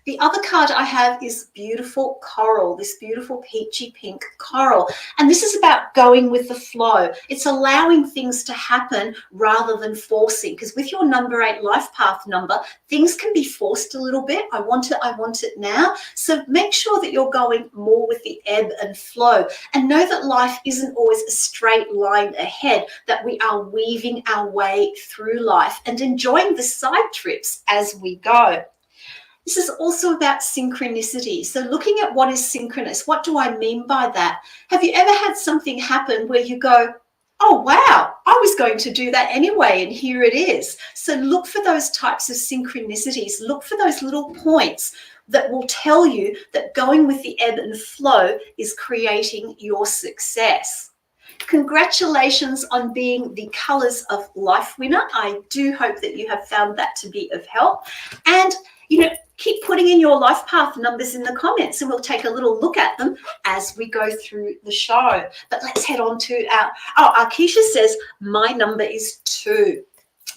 The other card I have is beautiful coral, this beautiful peachy pink coral. And this is about going with the flow. It's allowing things to happen rather than forcing. Because with your number 8 life path number, things can be forced a little bit. I want it now. So make sure that you're going more with the ebb and flow. And know that life isn't always a straight line ahead, that we are weaving our way through life and enjoying the side trips as we go. This is also about synchronicity. So looking at what is synchronous, what do I mean by that? Have you ever had something happen where you go, oh, wow, I was going to do that anyway, and here it is. So look for those types of synchronicities. Look for those little points that will tell you that going with the ebb and flow is creating your success. Congratulations on being the Colors of Life winner. I do hope that you have found that to be of help. And, keep putting in your life path numbers in the comments and we'll take a little look at them as we go through the show. But let's head on to our Keisha says, my number is 2.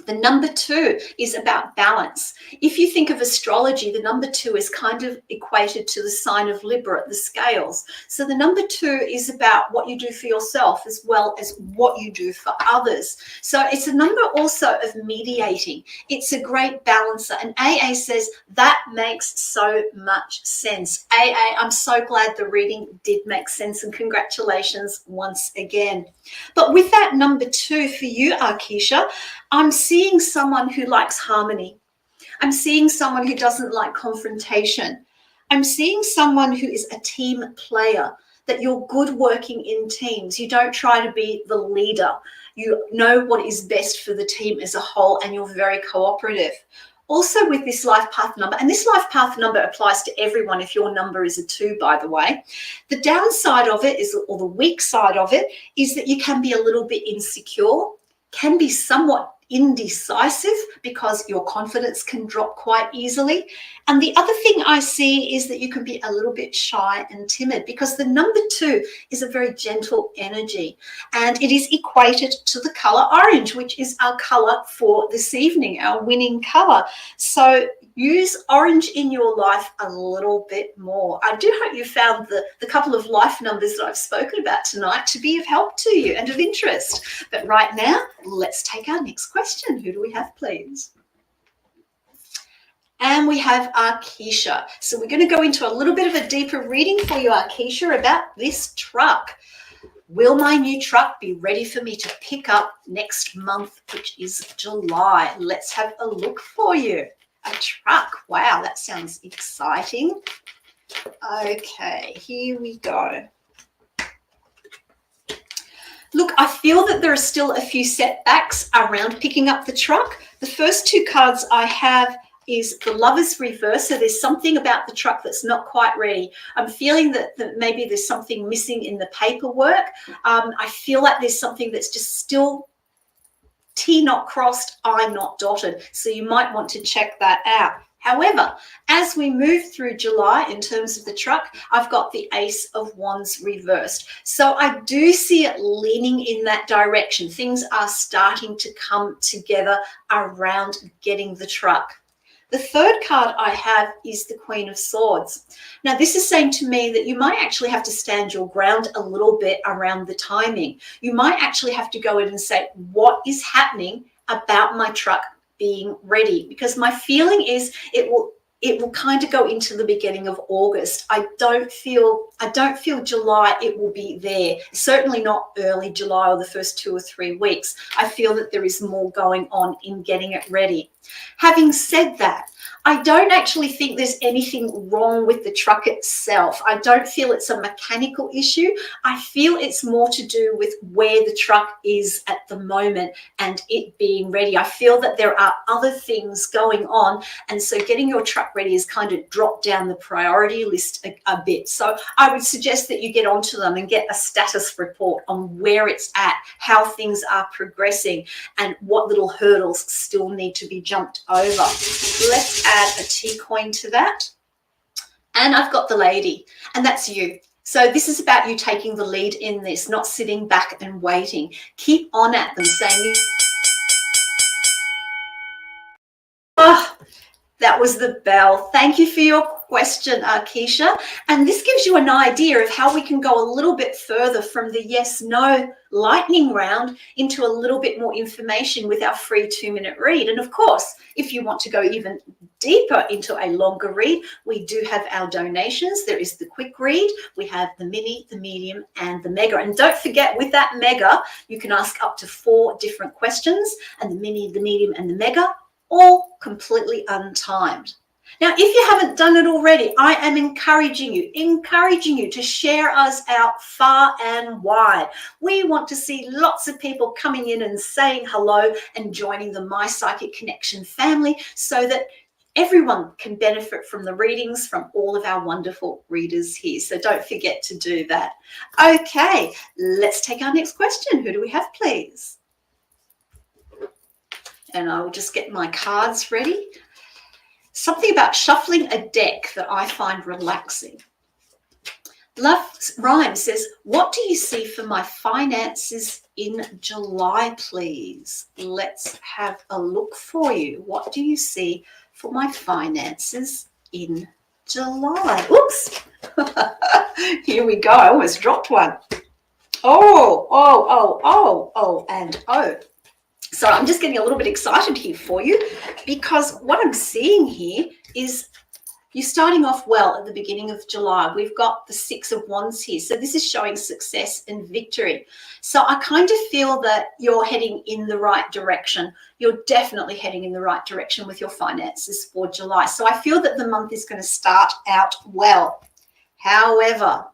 The number 2 is about balance. If you think of astrology, the number 2 is kind of equated to the sign of Libra, the scales. So the number 2 is about what you do for yourself as well as what you do for others. So it's a number also of mediating. It's a great balancer. And AA says that makes so much sense. AA, I'm so glad the reading did make sense, and congratulations once again. But with that number 2 for you, Arkisha, I'm seeing someone who likes harmony. I'm seeing someone who doesn't like confrontation. I'm seeing someone who is a team player, that you're good working in teams. You don't try to be the leader. You know what is best for the team as a whole, and you're very cooperative. Also with this life path number, and this life path number applies to everyone if your number is a 2, by the way, the downside of it is, or the weak side of it, is that you can be a little bit insecure, can be somewhat indecisive because your confidence can drop quite easily. And the other thing I see is that you can be a little bit shy and timid because the number 2 is a very gentle energy, and it is equated to the color orange, which is our color for this evening, our winning color. So use orange in your life a little bit more. I do hope you found the couple of life numbers that I've spoken about tonight to be of help to you and of interest. But right now, let's take our next question. Who do we have, please? And we have Arkisha. So we're going to go into a little bit of a deeper reading for you, Arkisha, about this truck. Will my new truck be ready for me to pick up next month, which is July? Let's have a look for you. A truck. Wow, that sounds exciting. Okay, here we go. Look, I feel that there are still a few setbacks around picking up the truck. The first 2 cards I have is the Lover's reverse. So there's something about the truck that's not quite ready. I'm feeling that maybe there's something missing in the paperwork. I feel like there's something that's just still T not crossed, I not dotted. So you might want to check that out. However, as we move through July in terms of the truck, I've got the Ace of Wands reversed. So I do see it leaning in that direction. Things are starting to come together around getting the truck. The third card I have is the Queen of Swords. Now, this is saying to me that you might actually have to stand your ground a little bit around the timing. You might actually have to go in and say, what is happening about my truck being ready? Because my feeling is it will kind of go into the beginning of August. I don't feel July it will be there. Certainly not early July or the first 2 or 3 weeks. I feel that there is more going on in getting it ready. Having said that, I don't actually think there's anything wrong with the truck itself. I don't feel it's a mechanical issue. I feel it's more to do with where the truck is at the moment and it being ready. I feel that there are other things going on, and so getting your truck ready is kind of dropped down the priority list a bit. So I would suggest that you get onto them and get a status report on where it's at, how things are progressing, and what little hurdles still need to be jumped over. Let's add a T coin to that. And I've got the Lady, and that's you. So this is about you taking the lead in this, not sitting back and waiting. Keep on at them, saying, oh, that was the bell. Thank you for your question, Keisha. And this gives you an idea of how we can go a little bit further from the yes-no lightning round into a little bit more information with our free 2-minute read. And of course, if you want to go even deeper into a longer read, we do have our donations. There is the quick read, we have the mini, the medium, and the mega. And don't forget, with that mega, you can ask up to 4 different questions, and the mini, the medium, and the mega, all completely untimed. Now, if you haven't done it already, I am encouraging you to share us out far and wide. We want to see lots of people coming in and saying hello and joining the My Psychic Connection family so that everyone can benefit from the readings from all of our wonderful readers here. So don't forget to do that. Okay, let's take our next question. Who do we have, please? And I will just get my cards ready. Something about shuffling a deck that I find relaxing. Love Rhyme says, what do you see for my finances in July, please? Let's have a look for you. What do you see for my finances in July? Oops. Here we go. I almost dropped one. And oh. So I'm just getting a little bit excited here for you, because what I'm seeing here is you're starting off well at the beginning of July. We've got the 6 of Wands here. So this is showing success and victory. So I kind of feel that you're heading in the right direction. You're definitely heading in the right direction with your finances for July. So I feel that the month is going to start out well. However,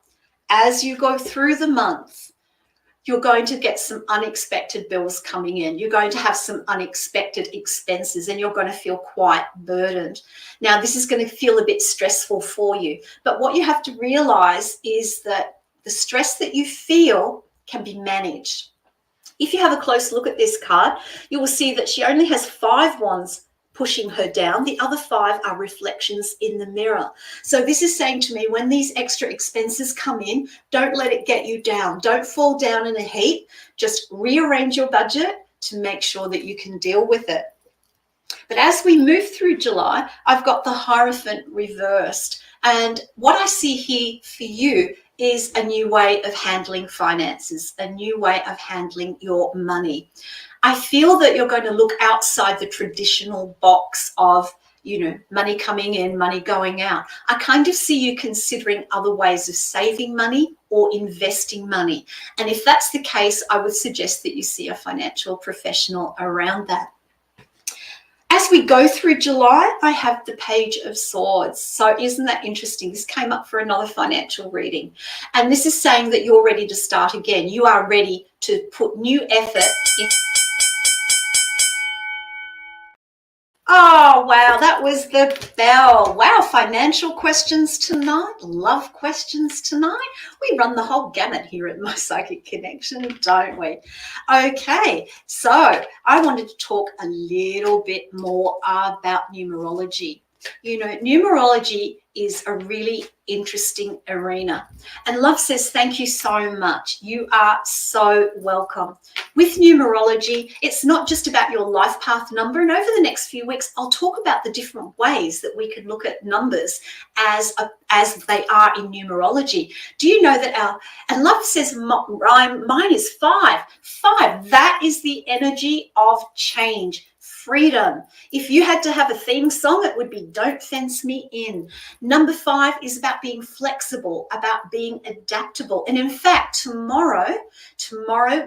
as you go through the month, you're going to get some unexpected bills coming in. You're going to have some unexpected expenses, and you're going to feel quite burdened. Now, this is going to feel a bit stressful for you. But what you have to realize is that the stress that you feel can be managed. If you have a close look at this card, you will see that she only has 5 wands pushing her down. The other 5 are reflections in the mirror. So this is saying to me, when these extra expenses come in, don't let it get you down. Don't fall down in a heap. Just rearrange your budget to make sure that you can deal with it. But as we move through July, I've got the Hierophant reversed. And what I see here for you is a new way of handling finances, a new way of handling your money. I feel that you're going to look outside the traditional box of, money coming in, money going out. I kind of see you considering other ways of saving money or investing money. And if that's the case, I would suggest that you see a financial professional around that. As we go through July, I have the Page of Swords. So isn't that interesting? This came up for another financial reading. And this is saying that you're ready to start again. You are ready to put new effort in. Oh, wow, that was the bell. Wow, financial questions tonight, love questions tonight. We run the whole gamut here at My Psychic Connection, don't we? Okay, so I wanted to talk a little bit more about numerology. You know, numerology is a really interesting arena. And Love says, thank you so much. You are so welcome. With numerology, it's not just about your life path number. And over the next few weeks, I'll talk about the different ways that we can look at numbers as they are in numerology. Do you know that and Love says, mine is 5. 5, that is the energy of change. Freedom. If you had to have a theme song, it would be Don't Fence Me In. Number 5 is about being flexible, about being adaptable. And in fact, tomorrow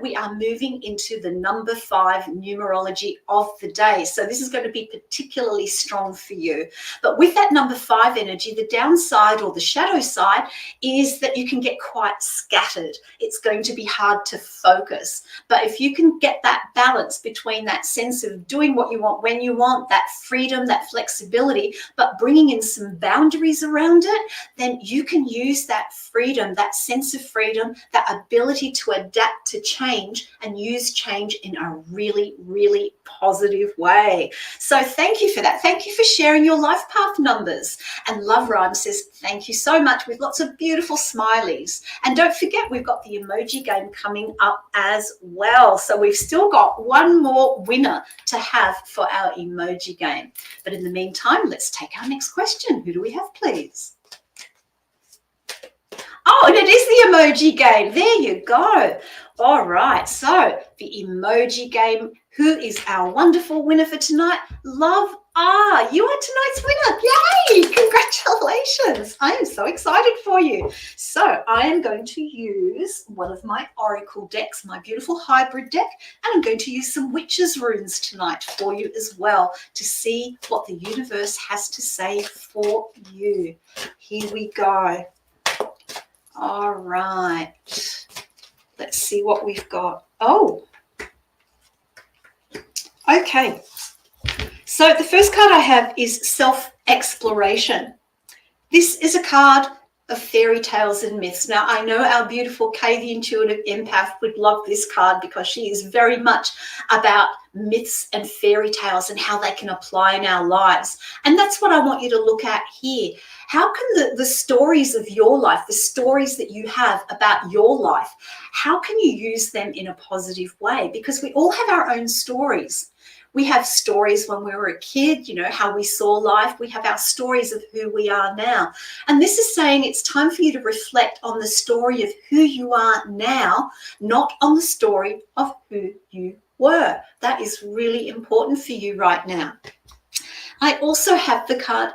we are moving into the number 5 numerology of the day. So this is going to be particularly strong for you. But with that number 5 energy, the downside or the shadow side is that you can get quite scattered. It's going to be hard to focus. But if you can get that balance between that sense of doing what you want when you want, that freedom, that flexibility, but bringing in some boundaries around it, then you can use that freedom, that sense of freedom, that ability to adapt to change and use change in a really, really positive way. So thank you for that. Thank you for sharing your life path numbers. And Love Rhyme says, thank you so much, with lots of beautiful smileys. And don't forget, we've got the emoji game coming up as well. So we've still got one more winner to have for our emoji game. But in the meantime, let's take our next question. Who do we have, please? Oh, and it is the emoji game. There you go. All right. So the emoji game. Who is our wonderful winner for tonight? Love R. You are tonight's winner. Yay! Congratulations. I am so excited for you. So I am going to use one of my oracle decks, my beautiful hybrid deck, and I'm going to use some witches runes tonight for you as well to see what the universe has to say for you. Here we go. All right. Let's see what we've got. Oh, okay. So the first card I have is self-exploration. This is a card of fairy tales and myths. Now, I know our beautiful Kay, the intuitive empath, would love this card because she is very much about myths and fairy tales and how they can apply in our lives. And that's what I want you to look at here. How can the stories of your life, the stories that you have about your life, how can you use them in a positive way? Because we all have our own stories. We have stories when we were a kid, you know, how we saw life. We have our stories of who we are now. And this is saying it's time for you to reflect on the story of who you are now, not on the story of who you were. That is really important for you right now. I also have the card,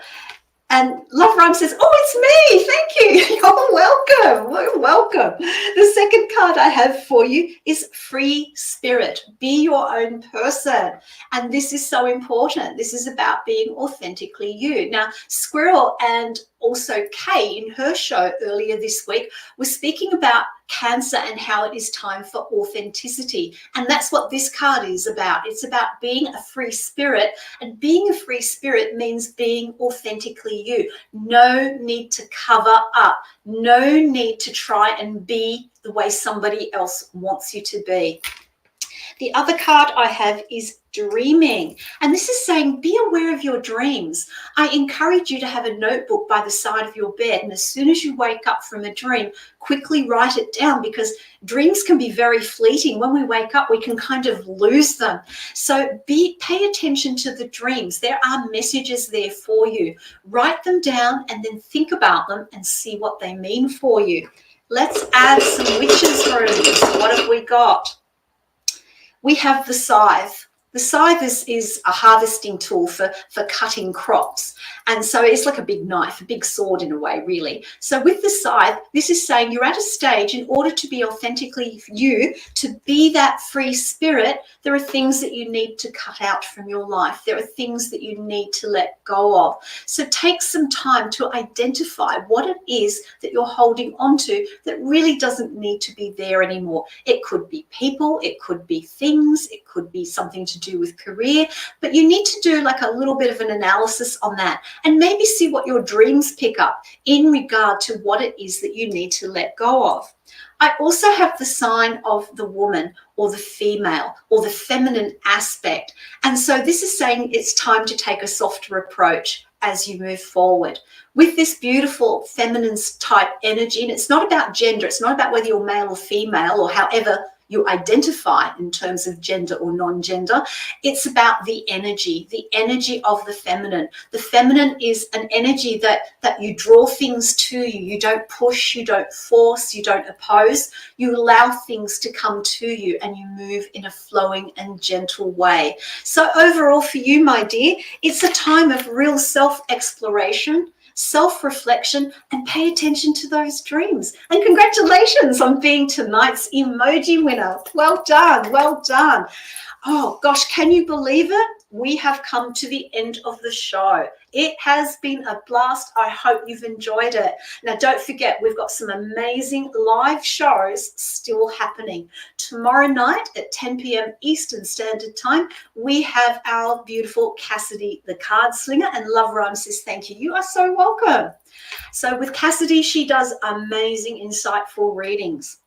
and Love Rhyme says, oh, it's me. Thank you. You're welcome. You're welcome. The second card I have for you is free spirit. Be your own person. And this is so important. This is about being authentically you. Now, Squirrel and also Kay in her show earlier this week was speaking about Cancer and how it is time for authenticity. And that's what this card is about. It's about being a free spirit, and being a free spirit means being authentically you. No need to cover up. No need to try and be the way somebody else wants you to be. The other card I have is dreaming. And this is saying, be aware of your dreams. I encourage you to have a notebook by the side of your bed. And as soon as you wake up from a dream, quickly write it down, because dreams can be very fleeting. When we wake up, we can kind of lose them. So pay attention to the dreams. There are messages there for you. Write them down and then think about them and see what they mean for you. Let's add some witches' runes. What have we got? We have the scythe. The scythe is a harvesting tool for cutting crops. And so it's like a big knife, a big sword in a way, really. So with the scythe, this is saying you're at a stage, in order to be authentically you, to be that free spirit, there are things that you need to cut out from your life. There are things that you need to let go of. So take some time to identify what it is that you're holding on to that really doesn't need to be there anymore. It could be people, it could be things, it could be something to do with career, but you need to do like a little bit of an analysis on that and maybe see what your dreams pick up in regard to what it is that you need to let go of. I also have the sign of the woman or the female or the feminine aspect. And so this is saying it's time to take a softer approach. as you move forward with this beautiful feminine type energy. And it's not about gender. It's not about whether you're male or female or however you identify in terms of gender or non-gender. It's about the energy of the feminine. The feminine is an energy that you draw things to you. You don't push, you don't force, you don't oppose. You allow things to come to you and you move in a flowing and gentle way. So overall for you, my dear, it's a time of real self-exploration, self-reflection, and pay attention to those dreams. And congratulations on being tonight's emoji winner. Well done, well done. Oh gosh, can you believe it? We have come to the end of the show. It has been a blast. I hope you've enjoyed it. Now, don't forget, we've got some amazing live shows still happening. Tomorrow night at 10 p.m. Eastern Standard Time, we have our beautiful Cassidy, the card slinger, and Love Rhyme says, thank you. You are so welcome. So with Cassidy, she does amazing, insightful readings.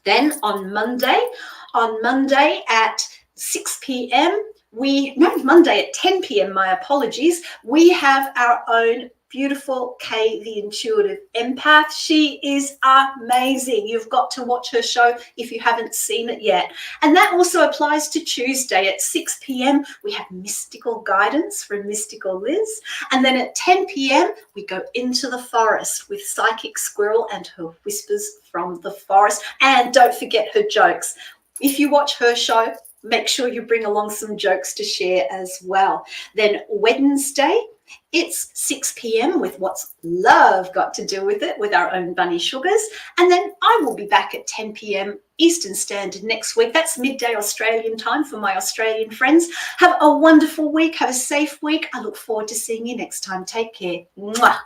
Then on Monday at 6 p.m., Monday at 10 p.m., my apologies, we have our own beautiful Kay, the intuitive empath. She is amazing. You've got to watch her show if you haven't seen it yet. And that also applies to Tuesday at 6 p.m. We have mystical guidance from Mystical Liz. And then at 10 p.m., we go into the forest with Psychic Squirrel and her whispers from the forest. And don't forget her jokes. If you watch her show, make sure you bring along some jokes to share as well. Then Wednesday, it's 6 p.m. with What's Love Got to Do With It with our own Bunny Sugars. And then I will be back at 10 p.m. Eastern Standard next week. That's midday Australian time for my Australian friends. Have a wonderful week. Have a safe week. I look forward to seeing you next time. Take care. Mwah.